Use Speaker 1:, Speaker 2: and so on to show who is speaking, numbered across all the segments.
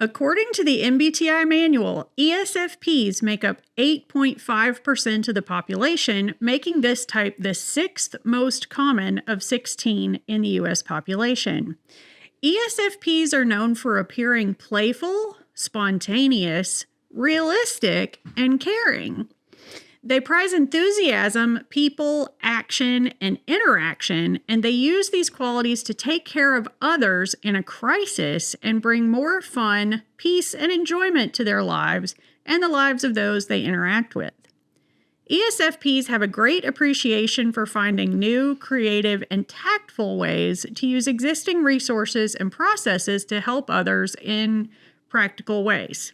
Speaker 1: According to the MBTI manual, ESFPs make up 8.5% of the population, making this type the sixth most common of 16 in the U.S. population. ESFPs are known for appearing playful, spontaneous, realistic, and caring. They prize enthusiasm, people, action, and interaction, and they use these qualities to take care of others in a crisis and bring more fun, peace, and enjoyment to their lives and the lives of those they interact with. ESFPs have a great appreciation for finding new, creative, and tactful ways to use existing resources and processes to help others in practical ways.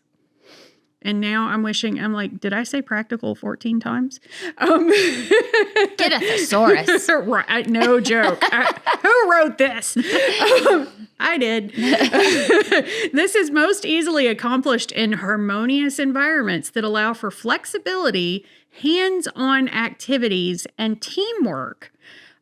Speaker 1: And now I'm like, did I say practical 14 times?
Speaker 2: Get a thesaurus.
Speaker 1: Right, no joke. Who wrote this? I did. This is most easily accomplished in harmonious environments that allow for flexibility, hands-on activities, and teamwork.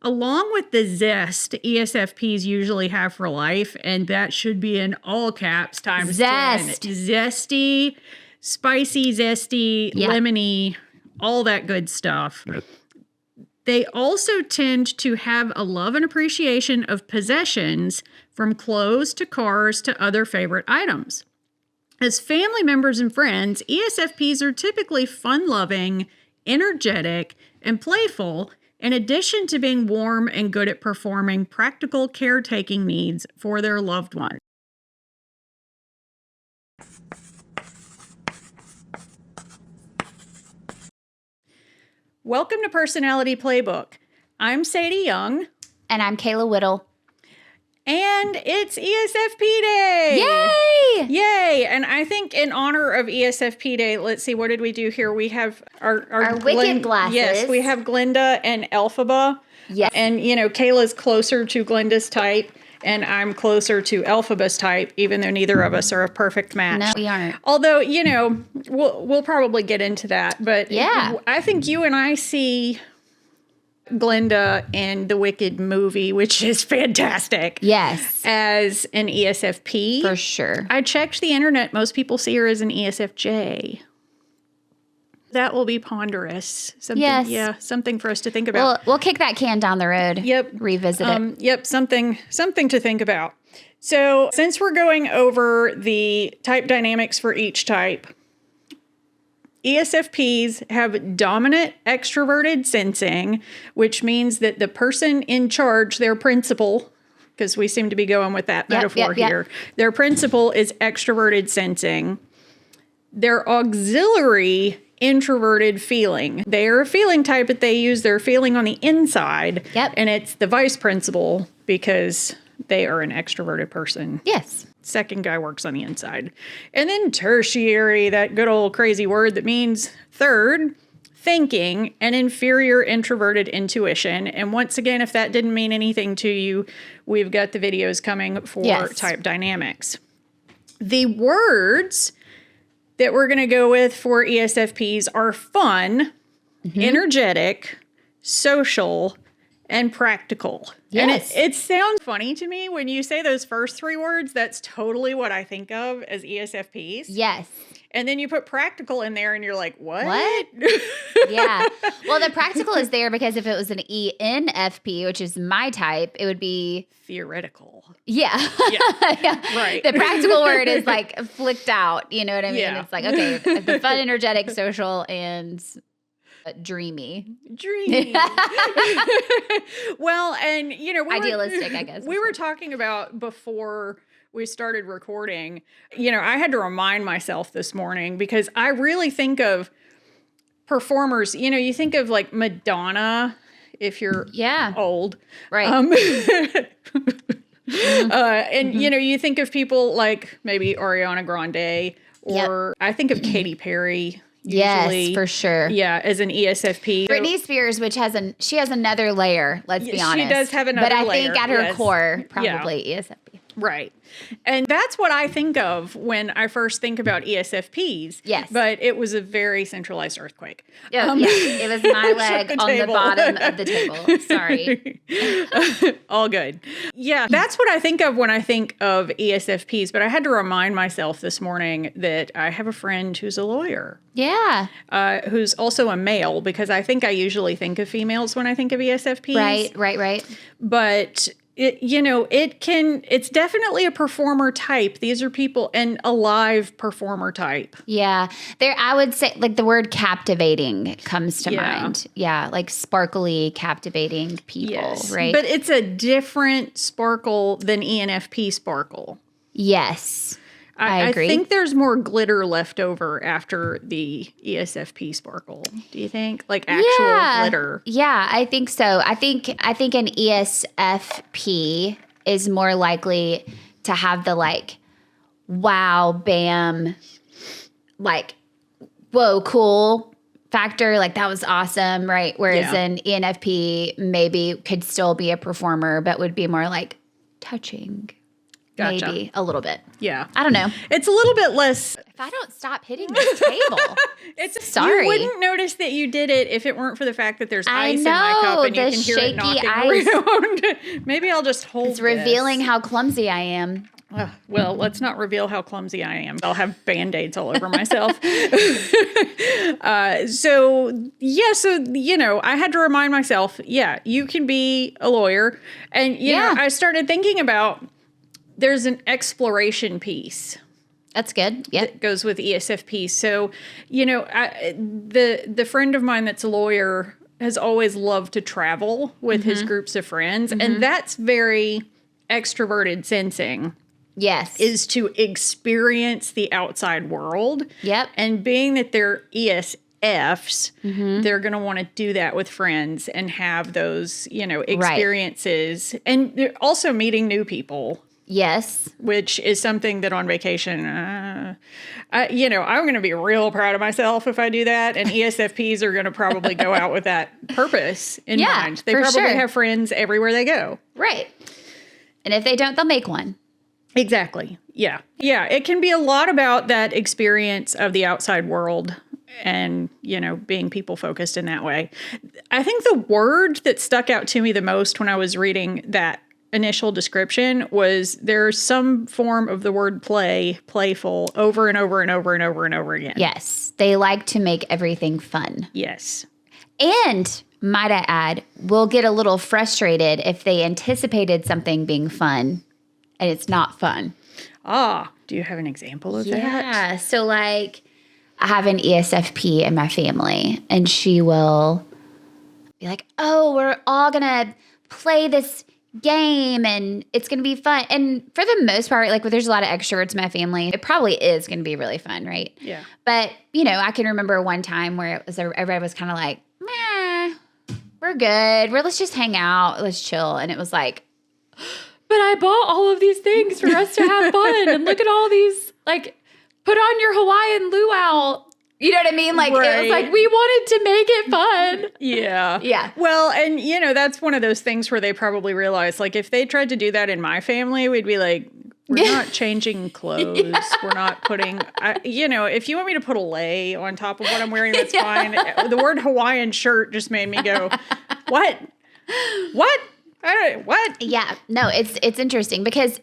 Speaker 1: Along with the zest ESFPs usually have for life, and that should be in all caps times 10. Zesty. Spicy, zesty, lemony, all that good stuff. They also tend to have a love and appreciation of possessions, from clothes to cars to other favorite items. As family members and friends, ESFPs are typically fun-loving, energetic, and playful, in addition to being warm and good at performing practical caretaking needs for their loved ones. Welcome to Personality Playbook. I'm Sadie Young.
Speaker 2: And I'm Kayla Whittle.
Speaker 1: And it's ESFP Day!
Speaker 2: Yay!
Speaker 1: Yay! And I think in honor of ESFP Day, let's see, what did we do here? We have our
Speaker 2: wicked glasses.
Speaker 1: Yes, we have Glinda and Elphaba.
Speaker 2: Yes.
Speaker 1: And, Kayla's closer to Glinda's type, and I'm closer to Elphaba's type, even though neither of us are a perfect match.
Speaker 2: No, we aren't.
Speaker 1: Although, we'll probably get into that. But
Speaker 2: yeah.
Speaker 1: I think you and I see Glinda in the Wicked movie, which is fantastic.
Speaker 2: Yes.
Speaker 1: As an ESFP.
Speaker 2: For sure.
Speaker 1: I checked the internet. Most people see her as an ESFJ. That will be ponderous. Something for us to think about.
Speaker 2: We'll kick that can down the road.
Speaker 1: Yep.
Speaker 2: Revisit it.
Speaker 1: Yep. Something to think about. So since we're going over the type dynamics for each type, ESFPs have dominant extroverted sensing, which means that the person in charge, their principal, because we seem to be going with that metaphor here, their principal is extroverted sensing. Their auxiliary introverted feeling. They are a feeling type, but they use their feeling on the inside.
Speaker 2: Yep.
Speaker 1: And it's the vice principal because they are an extroverted person.
Speaker 2: Yes.
Speaker 1: Second guy works on the inside. And then tertiary, that good old crazy word that means third, thinking, and inferior introverted intuition. And once again, if that didn't mean anything to you, we've got the videos coming for type dynamics. The words that we're going to go with for ESFPs are fun, energetic, social, and practical.
Speaker 2: Yes.
Speaker 1: And it sounds funny to me when you say those first three words. That's totally what I think of as ESFPs.
Speaker 2: Yes.
Speaker 1: And then you put practical in there and you're like, what?
Speaker 2: Yeah. Well, the practical is there because if it was an ENFP, which is my type, it would be
Speaker 1: theoretical.
Speaker 2: Yeah.
Speaker 1: Yeah. Right.
Speaker 2: The practical word is like flicked out. You know what I mean?
Speaker 1: Yeah.
Speaker 2: It's like, okay, the fun, energetic, social, and dreamy.
Speaker 1: Well, and
Speaker 2: idealistic, I guess.
Speaker 1: We were talking about before we started recording, I had to remind myself this morning because I really think of performers, you think of like Madonna if you're old.
Speaker 2: Right.
Speaker 1: And, you think of people like maybe Ariana Grande or I think of Katy Perry. Usually,
Speaker 2: yes, for sure.
Speaker 1: Yeah, as an ESFP.
Speaker 2: Britney Spears, which she has another layer, let's be honest.
Speaker 1: She does have another layer.
Speaker 2: But I think at her core, probably ESFP.
Speaker 1: Right. And that's what I think of when I first think about ESFPs.
Speaker 2: Yes.
Speaker 1: But it was a very centralized earthquake.
Speaker 2: Yeah, it was my leg on the bottom of the table. Sorry.
Speaker 1: All good. Yeah, that's what I think of when I think of ESFPs. But I had to remind myself this morning that I have a friend who's a lawyer.
Speaker 2: Yeah.
Speaker 1: Who's also a male, because I think I usually think of females when I think of ESFPs.
Speaker 2: Right.
Speaker 1: But it's definitely a performer type. These are people, and a live performer type.
Speaker 2: Yeah. I would say like the word captivating comes to mind. Yeah. Like sparkly, captivating people, right?
Speaker 1: But it's a different sparkle than ENFP sparkle.
Speaker 2: Yes. I agree.
Speaker 1: I think there's more glitter left over after the ESFP sparkle. Do you think? Like actual glitter?
Speaker 2: Yeah, I think so. I think an ESFP is more likely to have the like, wow, bam, like, whoa, cool factor. Like that was awesome, right? Whereas an ENFP maybe could still be a performer, but would be more like touching.
Speaker 1: Gotcha.
Speaker 2: Maybe a little bit.
Speaker 1: Yeah.
Speaker 2: I don't know.
Speaker 1: It's a little bit less.
Speaker 2: If I don't stop hitting this table, sorry.
Speaker 1: You wouldn't notice that you did it if it weren't for the fact that there's ice in my cup and you can hear it knocking around. Maybe I'll just hold
Speaker 2: It's revealing how clumsy I am.
Speaker 1: Well, let's not reveal how clumsy I am. I'll have Band-Aids all over myself. So, I had to remind myself, you can be a lawyer. And, you know, I started thinking about there's an exploration piece.
Speaker 2: That's good. Yeah.
Speaker 1: That goes with ESFP. So, the friend of mine that's a lawyer has always loved to travel with his groups of friends. Mm-hmm. And that's very extroverted sensing.
Speaker 2: Yes.
Speaker 1: Is to experience the outside world.
Speaker 2: Yep.
Speaker 1: And being that they're ESFs, they're going to want to do that with friends and have those, experiences. Right. And they're also meeting new people.
Speaker 2: Yes.
Speaker 1: Which is something that on vacation, I'm going to be real proud of myself if I do that. And ESFPs are going to probably go out with that purpose in mind. They probably have friends everywhere they go.
Speaker 2: Right. And if they don't, they'll make one.
Speaker 1: Exactly. Yeah. Yeah. It can be a lot about that experience of the outside world and, being people focused in that way. I think the word that stuck out to me the most when I was reading that initial description was there's some form of the word playful over and over and over and over and over again.
Speaker 2: Yes. They like to make everything fun.
Speaker 1: Yes.
Speaker 2: And might I add, will get a little frustrated if they anticipated something being fun and it's not fun.
Speaker 1: Do you have an example of that?
Speaker 2: Yeah. So like I have an ESFP in my family and she will be like, oh, we're all going to play this game and it's going to be fun. And for the most part, like there's a lot of extroverts in my family, it probably is going to be really fun, right?
Speaker 1: Yeah.
Speaker 2: But, I can remember one time where everybody was kind of like, meh, we're good. Let's just hang out. Let's chill. And it was like, but I bought all of these things for us to have fun. And look at all these, like, put on your Hawaiian luau. You know what I mean? Like, It was like, we wanted to make it fun.
Speaker 1: Yeah.
Speaker 2: Yeah.
Speaker 1: Well, and, that's one of those things where they probably realize, like, if they tried to do that in my family, we'd be like, we're not changing clothes. Yeah. We're not putting, if you want me to put a lei on top of what I'm wearing, that's fine. The word Hawaiian shirt just made me go, what? What? What?
Speaker 2: Yeah. No, it's interesting because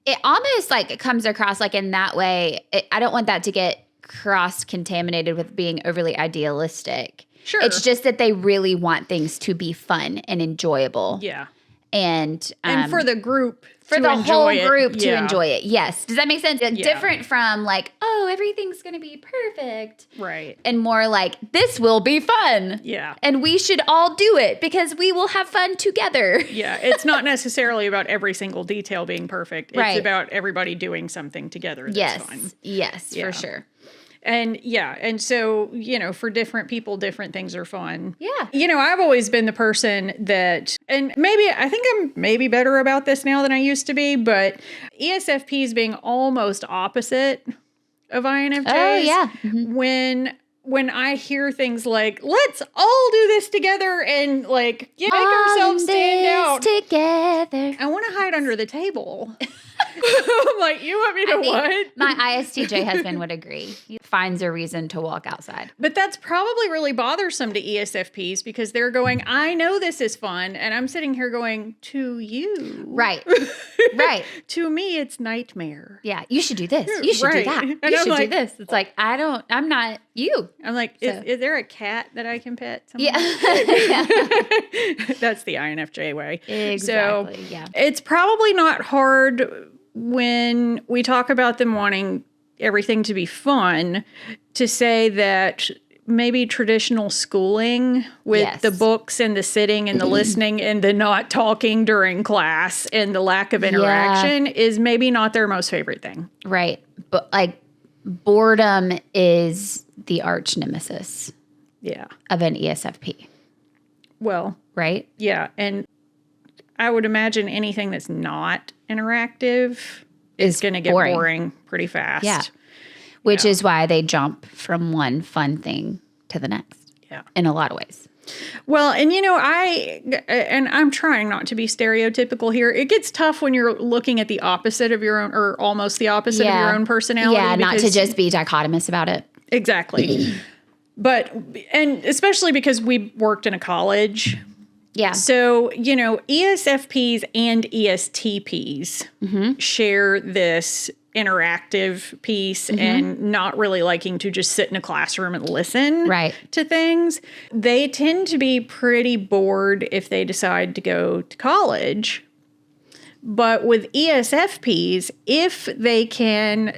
Speaker 2: it almost like it comes across like in that way. I don't want that to get cross-contaminated with being overly idealistic.
Speaker 1: Sure.
Speaker 2: It's just that they really want things to be fun and enjoyable.
Speaker 1: Yeah.
Speaker 2: And
Speaker 1: for the group
Speaker 2: for the whole group to enjoy it. Yes. Does that make sense?
Speaker 1: Yeah.
Speaker 2: Different from like, oh, everything's going to be perfect.
Speaker 1: Right.
Speaker 2: And more like, this will be fun.
Speaker 1: Yeah.
Speaker 2: And we should all do it because we will have fun together.
Speaker 1: Yeah. It's not necessarily about every single detail being perfect. It's about everybody doing something together that's fun.
Speaker 2: Yes, for sure.
Speaker 1: And and so, for different people, different things are fun.
Speaker 2: Yeah.
Speaker 1: I've always been the person that, and I think I'm maybe better about this now than I used to be, but ESFPs being almost opposite of INFJs.
Speaker 2: Oh, yeah.
Speaker 1: Mm-hmm. when I hear things like, let's all do this together and like make ourselves stand out
Speaker 2: together.
Speaker 1: I want to hide under the table. I'm like, you want me to what?
Speaker 2: My ISTJ husband would agree. He finds a reason to walk outside.
Speaker 1: But that's probably really bothersome to ESFPs because they're going, I know this is fun. And I'm sitting here going, to you.
Speaker 2: Right. Right.
Speaker 1: To me, it's nightmare.
Speaker 2: Yeah. You should do this. You should do that.
Speaker 1: And
Speaker 2: You
Speaker 1: I'm
Speaker 2: should
Speaker 1: like,
Speaker 2: do this. It's like, I'm not you.
Speaker 1: I'm like, is there a cat that I can pet?
Speaker 2: Yeah.
Speaker 1: That's the INFJ way.
Speaker 2: Exactly.
Speaker 1: So
Speaker 2: yeah.
Speaker 1: it's probably not hard when we talk about them wanting everything to be fun to say that maybe traditional schooling with the books and the sitting and the listening and the not talking during class and the lack of interaction is maybe not their most favorite thing.
Speaker 2: Right. But like boredom is the arch nemesis of an ESFP.
Speaker 1: Well,
Speaker 2: right?
Speaker 1: Yeah. And I would imagine anything that's not interactive is going to get boring pretty fast.
Speaker 2: Yeah. Which is why they jump from one fun thing to the next.
Speaker 1: Yeah.
Speaker 2: In a lot of ways.
Speaker 1: Well, and I'm trying not to be stereotypical here. It gets tough when you're looking at the opposite of your own, or almost the opposite of your own personality.
Speaker 2: Yeah, not to just be dichotomous about it.
Speaker 1: Exactly. And especially because we worked in a college.
Speaker 2: Yeah.
Speaker 1: So, ESFPs and ESTPs share this interactive piece and not really liking to just sit in a classroom and listen to things. They tend to be pretty bored if they decide to go to college. But with ESFPs, if they can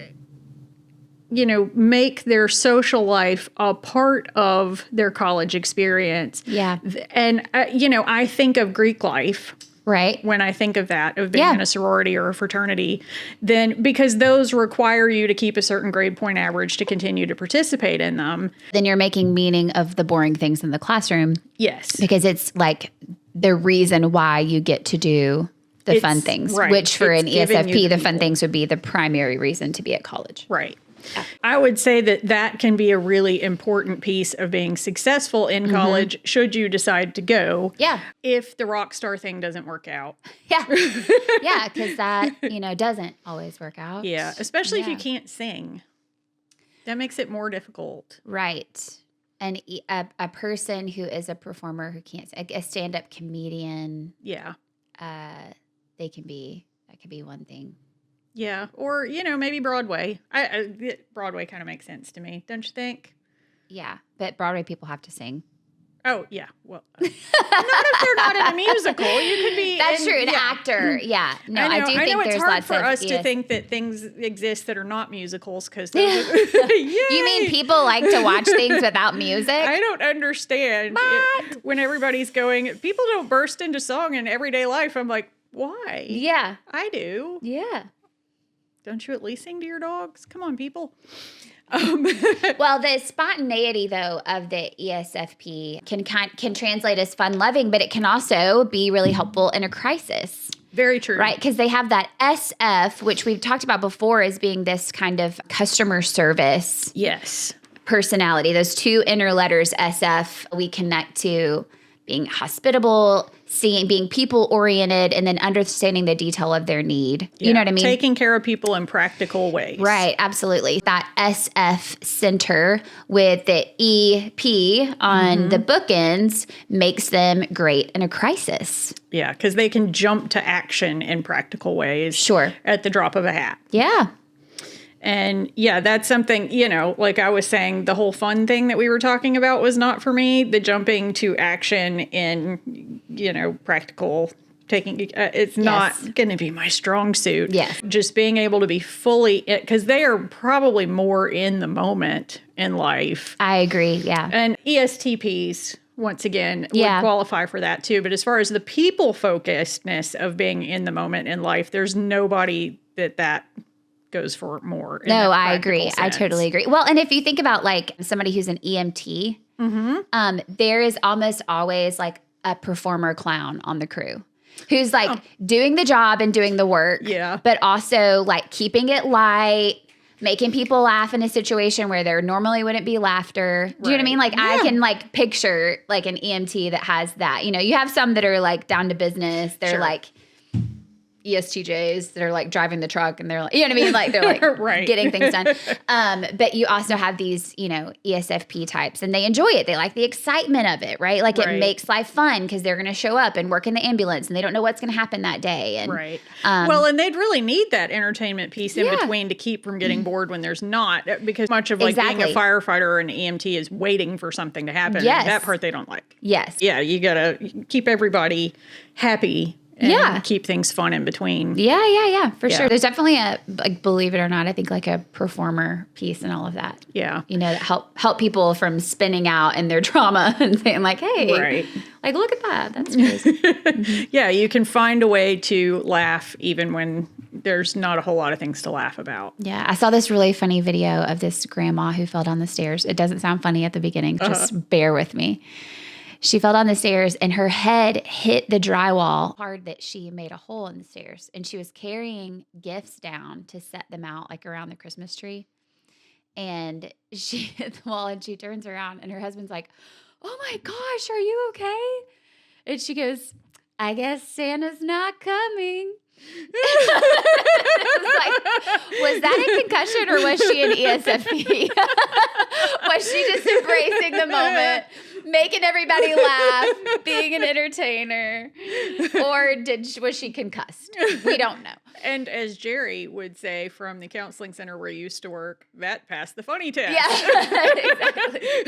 Speaker 1: make their social life a part of their college experience.
Speaker 2: Yeah.
Speaker 1: And, I think of Greek life.
Speaker 2: Right.
Speaker 1: When I think of that, of being in a sorority or a fraternity, then because those require you to keep a certain grade point average to continue to participate in them.
Speaker 2: Then you're making meaning of the boring things in the classroom.
Speaker 1: Yes.
Speaker 2: Because it's like the reason why you get to do the fun things, which for an ESFP, the fun things would be the primary reason to be at college.
Speaker 1: Right. Yeah. I would say that can be a really important piece of being successful in college should you decide to go.
Speaker 2: Yeah.
Speaker 1: If the rock star thing doesn't work out.
Speaker 2: Yeah. Yeah, because that, doesn't always work out.
Speaker 1: Yeah, especially if you can't sing. That makes it more difficult.
Speaker 2: Right. And a person who is a performer who can't, a stand-up comedian.
Speaker 1: Yeah.
Speaker 2: That could be one thing.
Speaker 1: Yeah, or, maybe Broadway. Broadway kind of makes sense to me, don't you think?
Speaker 2: Yeah, but Broadway people have to sing.
Speaker 1: Oh, yeah. Well, not if they're not in a musical. You could be.
Speaker 2: That's true, an actor. Yeah. No, I do think
Speaker 1: it's
Speaker 2: there's
Speaker 1: hard
Speaker 2: lots
Speaker 1: for
Speaker 2: of
Speaker 1: us to think that things exist that are not musicals because
Speaker 2: You mean people like to watch things without music?
Speaker 1: I don't understand when everybody's going, people don't burst into song in everyday life. I'm like, why?
Speaker 2: Yeah.
Speaker 1: I do.
Speaker 2: Yeah.
Speaker 1: Don't you at least sing to your dogs? Come on, people.
Speaker 2: Well, the spontaneity, though, of the ESFP can translate as fun-loving, but it can also be really helpful in a crisis.
Speaker 1: Very true.
Speaker 2: Right? Because they have that SF, which we've talked about before as being this kind of customer service personality. Those two inner letters, SF, we connect to being hospitable, being people-oriented, and then understanding the detail of their need. You know what I mean?
Speaker 1: Taking care of people in practical ways.
Speaker 2: Right, absolutely. That SF center with the EP on the bookends makes them great in a crisis.
Speaker 1: Yeah, because they can jump to action in practical ways.
Speaker 2: Sure.
Speaker 1: At the drop of a hat.
Speaker 2: Yeah.
Speaker 1: And that's something, like I was saying, the whole fun thing that we were talking about was not for me. The jumping to action in, practical taking, it's not going to be my strong suit.
Speaker 2: Yes.
Speaker 1: Just being able to be fully, because they are probably more in the moment in life.
Speaker 2: I agree. Yeah.
Speaker 1: And ESTPs, once again, would qualify for that too. But as far as the people focusedness of being in the moment in life, there's nobody that goes for more.
Speaker 2: No, I agree. Sense. I totally agree. Well, and if you think about like somebody who's an EMT, there is almost always like a performer clown on the crew who's like doing the job and doing the work, but also like keeping it light, making people laugh in a situation where there normally wouldn't be laughter. Do you know what I mean? Like I can like picture like an EMT that has that. You know, you have some that are like down to business. They're like ESTJs that are like driving the truck and they're like, you know what I mean? Like they're like getting things done. But you also have these, you know, ESFP types and they enjoy it. They like the excitement of it, right? Like it makes life fun because they're going to show up and work in the ambulance and they don't know what's going to happen that day. And,
Speaker 1: well, and they'd really need that entertainment piece in between to keep from getting bored when there's not, because much of like being a firefighter or an EMT is waiting for something to happen.
Speaker 2: Yes.
Speaker 1: That part they don't like.
Speaker 2: Yes.
Speaker 1: Yeah. You got to keep everybody happy. And keep things fun in between.
Speaker 2: Yeah, for sure. There's definitely a, like, believe it or not, I think like a performer piece and all of that.
Speaker 1: Yeah.
Speaker 2: You know, that help people from spinning out in their trauma and saying like, hey, like, look at that. That's crazy.
Speaker 1: Yeah, you can find a way to laugh even when there's not a whole lot of things to laugh about.
Speaker 2: Yeah, I saw this really funny video of this grandma who fell down the stairs. It doesn't sound funny at the beginning. Just bear with me. She fell down the stairs and her head hit the drywall hard that she made a hole in the stairs. And she was carrying gifts down to set them out like around the Christmas tree. And she hit the wall and she turns around and her husband's like, oh my gosh, are you okay? And she goes, I guess Santa's not coming. Was that a concussion or was she an ESFP? Was she just embracing the moment, making everybody laugh, being an entertainer, or was she concussed? We don't know.
Speaker 1: And as Jerry would say from the counseling center where he used to work, that passed the funny test.
Speaker 2: Yeah,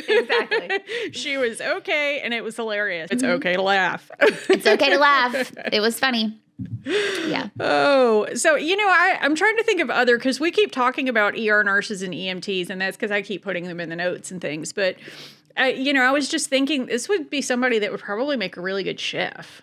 Speaker 2: exactly.
Speaker 1: She was okay, and it was hilarious. It's okay to laugh.
Speaker 2: It's okay to laugh. It was funny. Yeah.
Speaker 1: Oh, so, you know, I'm trying to think of other, because we keep talking about ER nurses and EMTs, and that's because I keep putting them in the notes and things. But, you know, I was just thinking this would be somebody that would probably make a really good chef.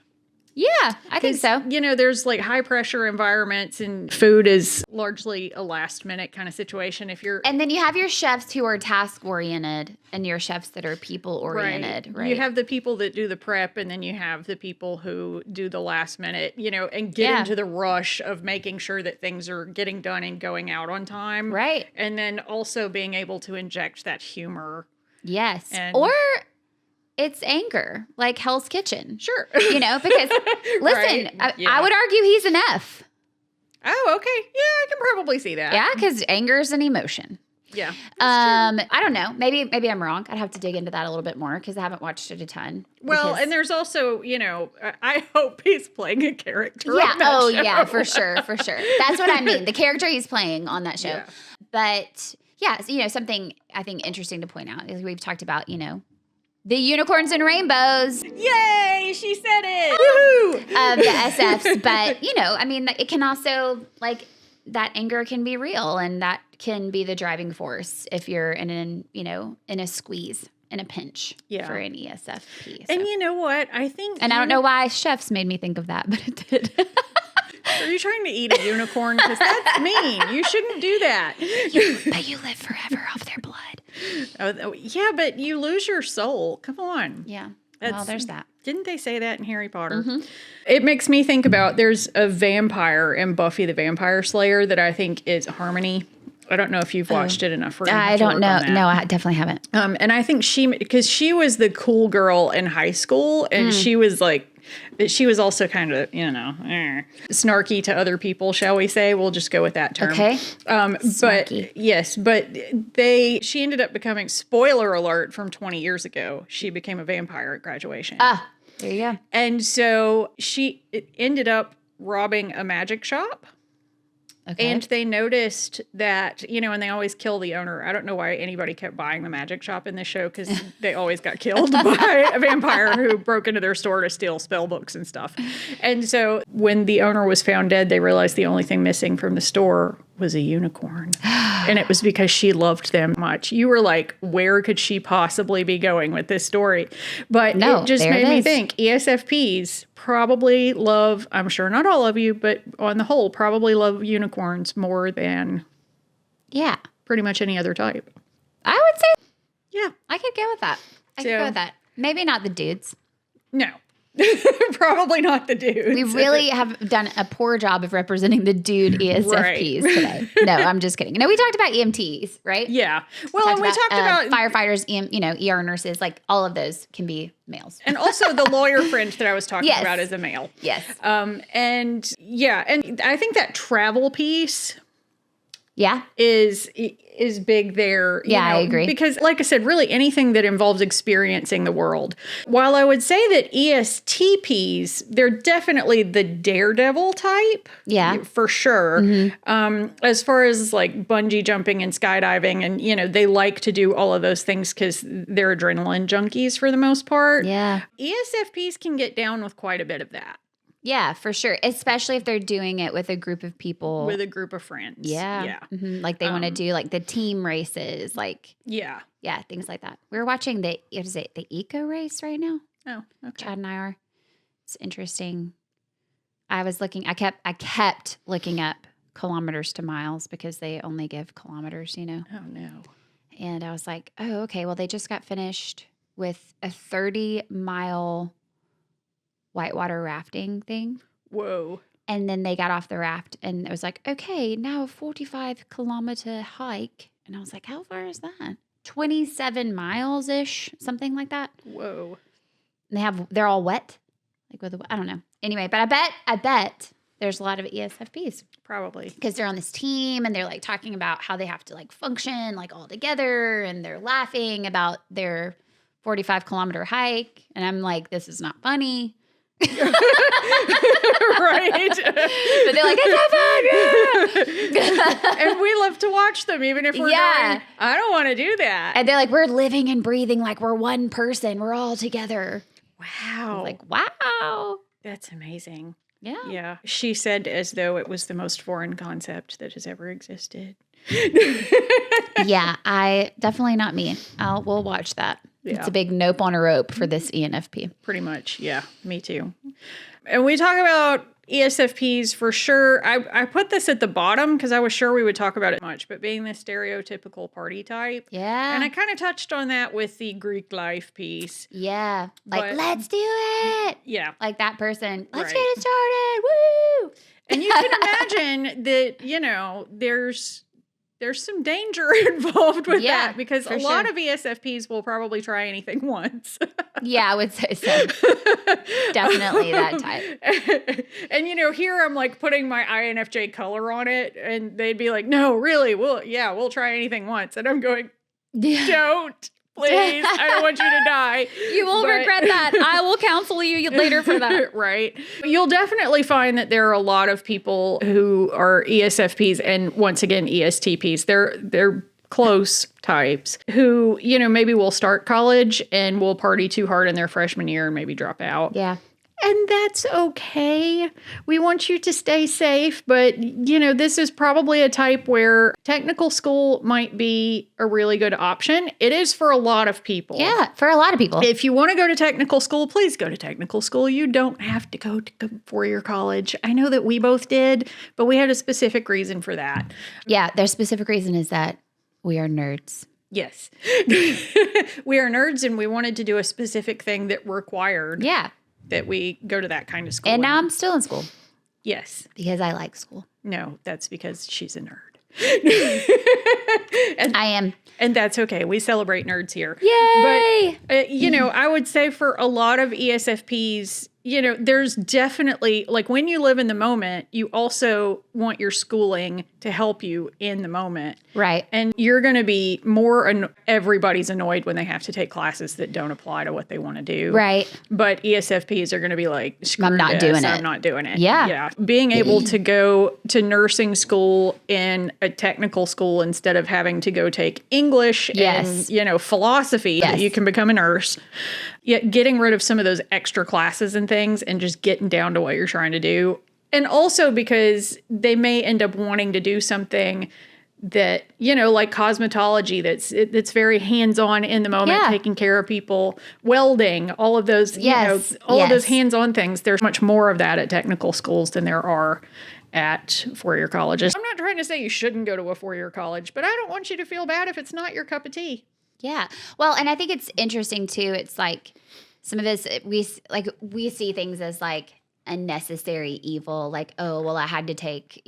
Speaker 2: Yeah, I think so.
Speaker 1: You know, there's like high pressure environments and food is largely a last minute kind of situation. And
Speaker 2: then you have your chefs who are task oriented and your chefs that are people oriented, right?
Speaker 1: You have the people that do the prep and then you have the people who do the last minute, you know, and get into the rush of making sure that things are getting done and going out on time.
Speaker 2: Right.
Speaker 1: And then also being able to inject that humor.
Speaker 2: Yes. Or it's anger, like Hell's Kitchen.
Speaker 1: Sure.
Speaker 2: You know, because, listen, I would argue he's an F.
Speaker 1: Oh, okay. Yeah, I can probably see that.
Speaker 2: Yeah, because anger is an emotion.
Speaker 1: Yeah.
Speaker 2: I don't know. Maybe I'm wrong. I'd have to dig into that a little bit more because I haven't watched it a ton.
Speaker 1: Well, and there's also, you know, I hope he's playing a character.
Speaker 2: Yeah.
Speaker 1: On that show.
Speaker 2: Yeah, for sure. That's what I mean. The character he's playing on that show. Yeah. But yeah, you know, something I think interesting to point out is we've talked about, you know, the unicorns and rainbows.
Speaker 1: Yay! She said it. Woohoo!
Speaker 2: Of the SFs. But, you know, I mean, it can also, like, that anger can be real and that can be the driving force if you're in a squeeze, in a pinch for an ESFP. So.
Speaker 1: And you know what? I think...
Speaker 2: And I don't know why chefs made me think of that, but it did.
Speaker 1: Are you trying to eat a unicorn? Because that's mean. You shouldn't do that.
Speaker 2: But you live forever off their blood.
Speaker 1: Oh, yeah, but you lose your soul. Come on.
Speaker 2: Yeah. Well, there's that.
Speaker 1: Didn't they say that in Harry Potter? Mm-hmm. It makes me think about, there's a vampire in Buffy the Vampire Slayer that I think is Harmony. I don't know if you've watched it enough.
Speaker 2: I don't know. No, I definitely haven't.
Speaker 1: And I think because she was the cool girl in high school, and she was like, she was also kind of, you know, snarky to other people, shall we say? We'll just go with that term.
Speaker 2: Okay.
Speaker 1: But yes, but she ended up becoming, spoiler alert from 20 years ago, she became a vampire at graduation.
Speaker 2: Ah, there you go.
Speaker 1: And so she ended up robbing a magic shop. Okay. And they noticed that, you know, and they always kill the owner. I don't know why anybody kept buying the magic shop in this show, because they always got killed by a vampire who broke into their store to steal spell books and stuff. And so when the owner was found dead, they realized the only thing missing from the store was a unicorn. And it was because she loved them much. You were like, where could she possibly be going with this story? But it just made me think, ESFPs probably love, I'm sure not all of you, but on the whole, probably love unicorns more than pretty much any other type.
Speaker 2: I would say,
Speaker 1: yeah,
Speaker 2: I could go with that. I could go with that. Maybe not the dudes.
Speaker 1: No. Probably not the dudes.
Speaker 2: We really have done a poor job of representing the dude ESFPs today. No, I'm just kidding. No, we talked about EMTs, right?
Speaker 1: Yeah. Well, and we talked about
Speaker 2: firefighters, ER nurses, like all of those can be males.
Speaker 1: And also the lawyer friend that I was talking about is a male.
Speaker 2: Yes.
Speaker 1: And I think that travel piece is big there.
Speaker 2: I agree.
Speaker 1: Because like I said, really anything that involves experiencing the world. While I would say that ESTPs, they're definitely the daredevil type.
Speaker 2: Yeah.
Speaker 1: For sure.
Speaker 2: Mm-hmm.
Speaker 1: As far as like bungee jumping and skydiving and, they like to do all of those things because they're adrenaline junkies for the most part.
Speaker 2: Yeah.
Speaker 1: ESFPs can get down with quite a bit of that.
Speaker 2: Yeah, for sure. Especially if they're doing it with a group of people.
Speaker 1: With a group of friends.
Speaker 2: Yeah.
Speaker 1: Yeah.
Speaker 2: Mm-hmm. Like they want to do like the team races, like.
Speaker 1: Yeah.
Speaker 2: Yeah, things like that. We're watching the eco race right now.
Speaker 1: Oh, okay.
Speaker 2: Chad and I are. It's interesting. I kept looking up kilometers to miles because they only give kilometers,
Speaker 1: Oh, no.
Speaker 2: And I was like, oh, okay. Well, they just got finished with a 30-mile whitewater rafting thing.
Speaker 1: Whoa.
Speaker 2: And then they got off the raft and it was like, okay, now a 45-kilometer hike. And I was like, how far is that? 27 miles-ish, something like that.
Speaker 1: Whoa.
Speaker 2: And they're all wet. I don't know. Anyway, but I bet there's a lot of ESFPs.
Speaker 1: Probably.
Speaker 2: Because they're on this team and they're like talking about how they have to like function like all together and they're laughing about their 45-kilometer hike. And I'm like, this is not funny.
Speaker 1: Right.
Speaker 2: But they're like, it's not fun.
Speaker 1: And we love to watch them, even if we're going, I don't want to do that.
Speaker 2: And they're like, we're living and breathing like we're one person. We're all together.
Speaker 1: Wow.
Speaker 2: Like, wow.
Speaker 1: That's amazing.
Speaker 2: Yeah.
Speaker 1: Yeah. She said as though it was the most foreign concept that has ever existed.
Speaker 2: Yeah, definitely not me. We'll watch that. Yeah. It's a big nope on a rope for this ENFP.
Speaker 1: Pretty much. Yeah, me too. And we talk about ESFPs for sure. I put this at the bottom because I was sure we would talk about it much, but being the stereotypical party type.
Speaker 2: Yeah.
Speaker 1: And I kind of touched on that with the Greek life piece.
Speaker 2: Yeah. Let's do it.
Speaker 1: Yeah.
Speaker 2: Like that person. Let's get it started. Woo!
Speaker 1: And you can imagine that, there's some danger involved with that because a lot of ESFPs will probably try anything once.
Speaker 2: Yeah, I would say so. Definitely that type.
Speaker 1: And, here I'm like putting my INFJ color on it and they'd be like, no, really, we'll try anything once. And I'm going, don't. Please, I don't want you to die.
Speaker 2: You will regret that. I will counsel you later for that.
Speaker 1: Right. You'll definitely find that there are a lot of people who are ESFPs and once again, ESTPs. They're close types who, maybe will start college and will party too hard in their freshman year and maybe drop out.
Speaker 2: Yeah.
Speaker 1: And that's okay. We want you to stay safe, but this is probably a type where technical school might be a really good option. It is for a lot of people.
Speaker 2: Yeah, for a lot of people.
Speaker 1: If you want to go to technical school, please go to technical school. You don't have to go to four-year college. I know that we both did, but we had a specific reason for that.
Speaker 2: Yeah, their specific reason is that we are nerds.
Speaker 1: Yes. We are nerds and we wanted to do a specific thing that required that we go to that kind of school.
Speaker 2: And now I'm still in school.
Speaker 1: Yes.
Speaker 2: Because I like school.
Speaker 1: No, that's because she's a nerd.
Speaker 2: I am.
Speaker 1: And that's okay. We celebrate nerds here.
Speaker 2: Yay!
Speaker 1: But, I would say for a lot of ESFPs, there's definitely, like when you live in the moment, you also want your schooling to help you in the moment.
Speaker 2: Right.
Speaker 1: And you're going to be everybody's annoyed when they have to take classes that don't apply to what they want to do.
Speaker 2: Right.
Speaker 1: But ESFPs are going to be like,
Speaker 2: I'm not doing it.
Speaker 1: Yeah. Yeah. Being able to go to nursing school in a technical school instead of having to go take English and, philosophy that you can become a nurse. Yet getting rid of some of those extra classes and things and just getting down to what you're trying to do. And also because they may end up wanting to do something that, like cosmetology, that's very hands-on in the moment, taking care of people, welding, all of those, all of those hands-on things. There's much more of that at technical schools than there are at four-year colleges. I'm not trying to say you shouldn't go to a four-year college, but I don't want you to feel bad if it's not your cup of tea.
Speaker 2: Yeah. Well, and I think it's interesting too. It's like some of this, we see things as like a necessary evil, like, oh, well, I had to take,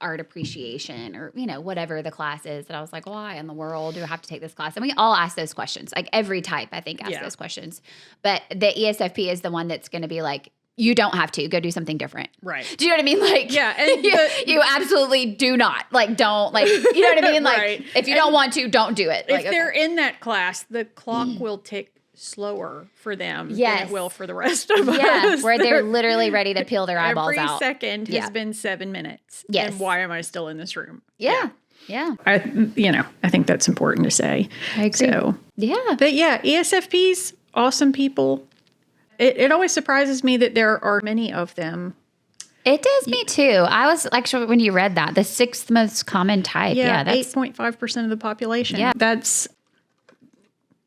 Speaker 2: art appreciation or, whatever the class is. And I was like, why in the world do I have to take this class? And we all ask those questions. Like every type, I think, asks those questions. But the ESFP is the one that's going to be like, you don't have to go do something different.
Speaker 1: Right.
Speaker 2: Do you know what I mean? Like,
Speaker 1: yeah. And
Speaker 2: you absolutely do not. Like, don't, like, you know what I mean? Like,
Speaker 1: right.
Speaker 2: if you don't want to, don't do it.
Speaker 1: If they're in that class, the clock will tick slower for them than it will for the rest of us.
Speaker 2: Yeah, where they're literally ready to peel their eyeballs out.
Speaker 1: Every second has been 7 minutes.
Speaker 2: Yes.
Speaker 1: And why am I still in this room?
Speaker 2: Yeah.
Speaker 1: I think that's important to say.
Speaker 2: I agree.
Speaker 1: So,
Speaker 2: yeah.
Speaker 1: But yeah, ESFPs, awesome people. It always surprises me that there are many of them. It
Speaker 2: does me too. I was actually, when you read that, the 6th most common type.
Speaker 1: Yeah, that's 8.5% of the population. Yeah.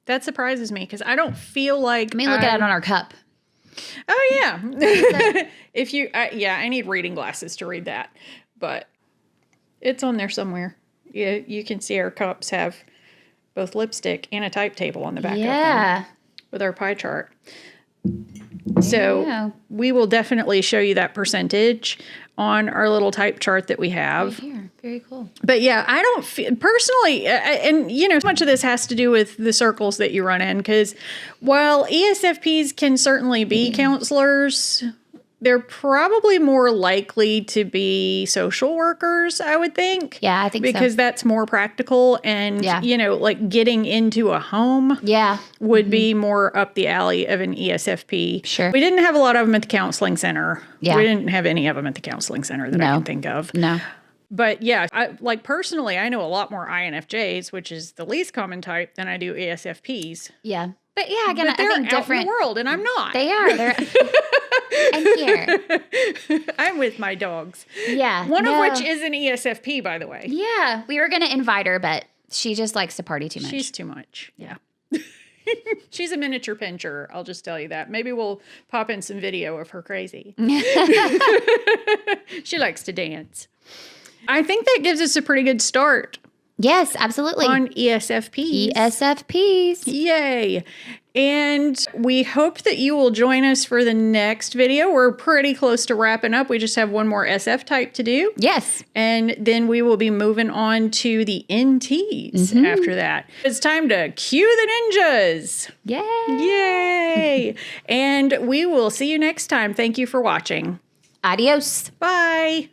Speaker 1: That surprises me because I don't feel like...
Speaker 2: I mean, look at it on our cup.
Speaker 1: Oh, yeah. I need reading glasses to read that. But it's on there somewhere. Yeah, you can see our cups have both lipstick and a type table on the back of them with our pie chart. So we will definitely show you that percentage on our little type chart that we have.
Speaker 2: Right here. Very cool.
Speaker 1: But yeah, I don't feel personally, and much of this has to do with the circles that you run in, because while ESFPs can certainly be counselors, they're probably more likely to be social workers, I would think.
Speaker 2: Yeah, I think
Speaker 1: because that's more practical and, like getting into a home would be more up the alley of an ESFP.
Speaker 2: Sure.
Speaker 1: We didn't have a lot of them at the counseling center.
Speaker 2: Yeah.
Speaker 1: We didn't have any of them at the counseling center that I can think of.
Speaker 2: No.
Speaker 1: But yeah, personally, I know a lot more INFJs, which is the least common type, than I do ESFPs.
Speaker 2: Yeah. But yeah, again,
Speaker 1: but
Speaker 2: I think
Speaker 1: out
Speaker 2: different.
Speaker 1: in the world, and I'm not.
Speaker 2: They are. They're I'm here.
Speaker 1: I'm with my dogs.
Speaker 2: Yeah.
Speaker 1: One of which is an ESFP, by the way.
Speaker 2: Yeah. We were going to invite her, but she just likes to party too much.
Speaker 1: She's too much. Yeah. She's a miniature pincher. I'll just tell you that. Maybe we'll pop in some video of her crazy. She likes to dance. I think that gives us a pretty good start.
Speaker 2: Yes, absolutely.
Speaker 1: On ESFPs.
Speaker 2: ESFPs.
Speaker 1: Yay. And we hope that you will join us for the next video. We're pretty close to wrapping up. We just have one more SF type to do.
Speaker 2: Yes.
Speaker 1: And then we will be moving on to the NTs after that. It's time to cue the ninjas.
Speaker 2: Yay.
Speaker 1: Yay. And we will see you next time. Thank you for watching.
Speaker 2: Adios.
Speaker 1: Bye.